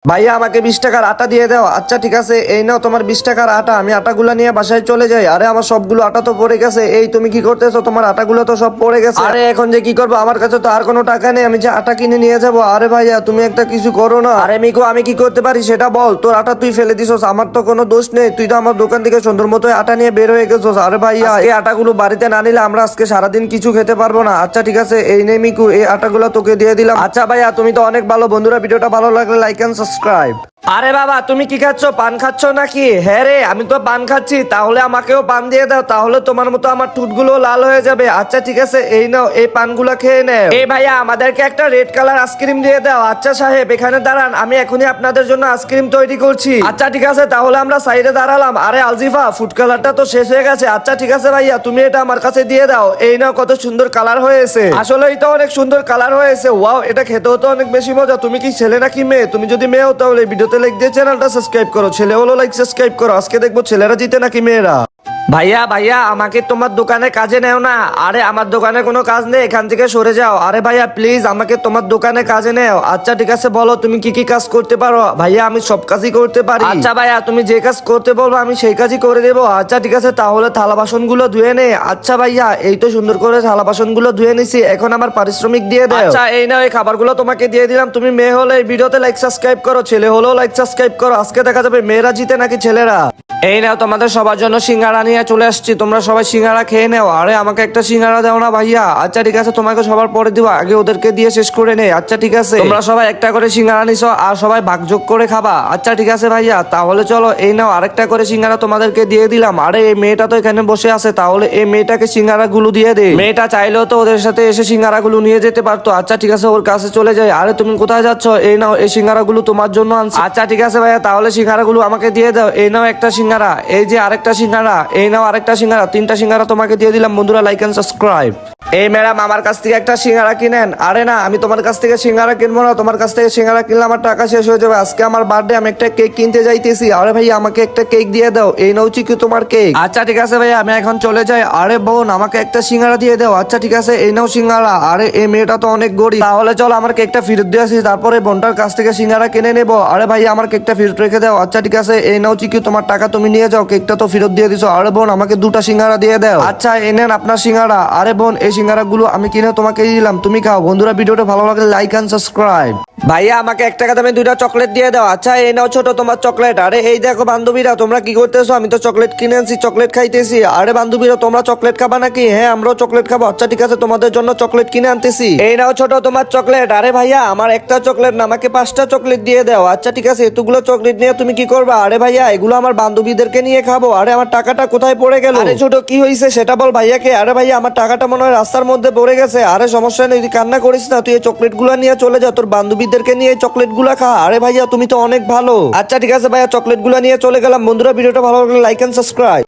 ভাইয়া আমাকে 20 টাকার আটা দিয়ে দাও। আচ্ছা ঠিক আছে, এই নাও তোমার 20 টাকার আটা। আমি আটাগুলা নিয়ে বাসায় চলে যাই। আরে আমার সবগুলো আটা তো পড়ে গেছে। এই তুমি কি করতেছো? তোমার আটাগুলো তো সব পড়ে গেছে। আরে এখন যে কি করবো, আমার কাছে তো আর কোনো টাকা নেই, আমি যে আটা কিনে নিয়ে যাবো। আরে ভাইয়া তুমি একটা কিছু করো না। আরে মিকু, আমি কি করতে পারি সেটা বল। তোর আটা তুই ফেলে দিছস, আমার তো কোনো দোষ নেই। তুই তো আমার দোকান থেকে সুন্দর মতো আটা নিয়ে বের হয়ে গেছস। আরে ভাইয়া এই আটাগুলো বাড়িতে না নিলে আমরা আজকে সারাদিন কিছু খেতে পারবো না। আচ্ছা ঠিক আছে, এই নে মিকু, এই আটাগুলো তোকে দিয়ে দিলাম। আচ্ছা ভাইয়া তুমি তো অনেক ভালো। বন্ধুরা ভিডিওটা ভালো লাগলে লাইক এন্ড সাবস্ক্রাইব। আরে বাবা তুমি কি খাচ্ছ? পান খাচ্ছ নাকি? হ্যাঁ রে, আমি তো পান খাচ্ছি। তাহলে আমাকেও পান দিয়ে দাও, তাহলে তোমার মতো আমার ঠোঁটগুলো লাল হয়ে যাবে। আচ্ছা ঠিক আছে, এই নাও, এই পানগুলো খেয়ে নাও। এই ভাইয়া আমাদেরকে একটা রেড কালার আইসক্রিম দিয়ে দাও। আচ্ছা সাহেব এখানে দাঁড়ান, আমি এখনই আপনাদের জন্য আইসক্রিম তৈরি করছি। আচ্ছা ঠিক আছে, তাহলে আমরা সাইডে দাঁড়ালাম। আরে আলজিফা, ফুড কালারটা তো শেষ হয়ে গেছে। আচ্ছা ঠিক আছে ভাইয়া, তুমি এটা আমার কাছে দিয়ে দাও। এই নাও, কত সুন্দর কালার হয়েছে। আসলে এটা অনেক সুন্দর কালার হয়েছে। ওয়াও, এটা খেতেও তো অনেক বেশি মজা। তুমি কি ছেলে নাকি মেয়ে? তুমি যদি মেয়ে হও তাহলে ভিডিওতে লাইক দিয়ে চ্যানেলটা সাবস্ক্রাইব করো। ছেলে হলো লাইক সাবস্ক্রাইব করো। আজকে দেখবো ছেলেরা জিতে নাকি মেয়েরা। ভাইয়া ভাইয়া আমাকে তোমার দোকানে কাজে নেও না। আরে আমার দোকানে কোনো কাজ নেই, এখান থেকে সরে যাও। আরে ভাইয়া প্লিজ আমাকে তোমার দোকানে কাজে নেও। আচ্ছা ঠিক আছে, বলো তুমি কি কি কাজ করতে পারো। ভাইয়া আমি সব কাজই করতে পারি। আচ্ছা ভাইয়া তুমি যে কাজ করতে বলবো আমি সেই কাজই করে দেবো। আচ্ছা ঠিক আছে, তাহলে থালা বাসন গুলো ধুয়ে নে। আচ্ছা ভাইয়া এই তো সুন্দর করে থালা বাসন গুলো ধুয়ে নিছি, এখন আমার পারিশ্রমিক দিয়ে দাও। আচ্ছা এই নাও, এই খাবারগুলো তোমাকে দিয়ে দিলাম। তুমি মেয়ে হলে এই ভিডিওতে লাইক সাবস্ক্রাইব করো, ছেলে হলেও লাইক সাবস্ক্রাইব করো। আজকে দেখা যাবে মেয়েরা জিতে নাকি ছেলেরা। এই নাও তোমাদের সবার জন্য সিঙ্গারা নিয়ে চলে আসছি, তোমরা সবাই সিঙ্গারা খেয়ে নাও। আরে আমাকে একটা সিঙ্গারা দাও না ভাইয়া। আচ্ছা ঠিক আছে, তোমাকে সবার পরে দিব, আগে ওদেরকে দিয়ে শেষ করে নে। আচ্ছা ঠিক আছে, তোমরা সবাই একটা করে সিঙ্গারা নিছো আর সবাই ভাগযোগ করে খাবা। আচ্ছা ঠিক আছে ভাইয়া, তাহলে চলো এই নাও আরেকটা করে সিঙ্গারা তোমাদেরকে দিয়ে দিলাম। আরে এই মেয়েটা তো এখানে বসে আছে, তাহলে এই মেয়েটাকে সিঙ্গারা গুলো দিয়ে দে। মেয়েটা চাইলেও তো ওদের সাথে এসে সিঙ্গারা গুলো নিয়ে যেতে পারতো। আচ্ছা ঠিক আছে, ওর কাছে চলে যাই। আরে তুমি কোথায় যাচ্ছ? এই নাও, এই সিঙ্গারা গুলো তোমার জন্য আনছি। আচ্ছা ঠিক আছে ভাইয়া, তাহলে সিঙ্গারা গুলো আমাকে দিয়ে দাও। এই নাও একটা সিঙ্গারা, এই যে আরেকটা সিঙ্গারা, এই নাও আরেকটা সিঙ্গারা, 3টা সিঙ্গারা তোমাকে দিয়ে দিলাম। বন্ধুরা লাইক এন্ড সাবস্ক্রাইব। এই ম্যাডাম আমার কাছ থেকে একটা সিঙ্গারা কিনেন। আরে না, আমি তোমার কাছ থেকে সিঙ্গারা কিনবো না। তোমার কাছ থেকে সিঙ্গারা কিনলে আমার টাকা শেষ হয়ে যাবে। আজকে আমার বার্থডে, আমি একটা কেক কিনতে যাইতেছি। আরে ভাই আমাকে একটা কেক দিয়ে দাও। এই নাও চিকু তোমার কেক। আচ্ছা ঠিক আছে ভাইয়া, আমি এখন চলে যাই। আরে বোন আমাকে একটা সিঙ্গারা দিয়ে দাও। আচ্ছা ঠিক আছে, এই নাও সিঙ্গারা। আরে এই মেয়েটা তো অনেক গরিব, তাহলে চল আমার কেকটা ফেরত দিয়ে আসি, তারপরে বোনটার কাছ থেকে সিঙ্গারা কিনে নেবো। আরে ভাই আমার কেকটা ফেরত রেখে দাও। আচ্ছা ঠিক আছে, এই নাও চিকু তোমার টাকা, তুমি নিয়ে যাও। কেকটা তো ফেরত দিয়ে দিছো। আরে বোন আমাকে 2টা সিঙ্গারা দিয়ে দাও। আচ্ছা এই নেন আপনার সিঙ্গারা। আরে বোন এই সিঙ্গারা গুলো আমি কিনে তোমাকে দিলাম, তুমি খাও। বন্ধুরা ভিডিওটা ভালো লাগলে লাইক এন্ড সাবস্ক্রাইব। ভাইয়া আমাকে 1 টাকা দামে 2টা চকলেট দিয়ে দাও। আচ্ছা এই নাও ছোট তোমার চকলেট। আরে এই দেখো বান্ধবীরা, তোমরা কি করতেছো? আমি তো চকলেট কিনে আনছি, চকলেট খাইতেছি। আরে বান্ধবীরা তোমরা চকলেট খাবা নাকি? হ্যাঁ আমরাও চকলেট খাবো। আচ্ছা ঠিক আছে, তোমাদের জন্য চকলেট কিনে আনতেছি। এই নাও ছোট তোমার চকলেট। আরে ভাইয়া আমার একটা চকলেট না, আমাকে 5টা চকলেট দিয়ে দাও। আচ্ছা ঠিক আছে, এতগুলো চকলেট নিয়ে তুমি কি করবা? আরে ভাইয়া এগুলো আমার বান্ধবীদেরকে নিয়ে খাবো। আরে আমার টাকাটা কোথায় পড়ে গেল? আরে ছোট কি হয়েছে সেটা বল ভাইয়াকে। আরে ভাইয়া আমার টাকাটা মনে হয় রাস্তার মধ্যে পড়ে গেছে। আরে সমস্যা নেই, তুই কান্না করিস না, তুই এই চকলেট গুলা নিয়ে চলে যা, তোর বান্ধবীদেরকে নিয়ে চকলেট গুলা খা। আরে ভাইয়া তুমি তো অনেক ভালো। আচ্ছা ঠিক আছে ভাইয়া, চকলেট গুলা নিয়ে চলে গেলাম। বন্ধুরা ভিডিওটা ভালো লাগলে লাইক এন্ড সাবস্ক্রাইব।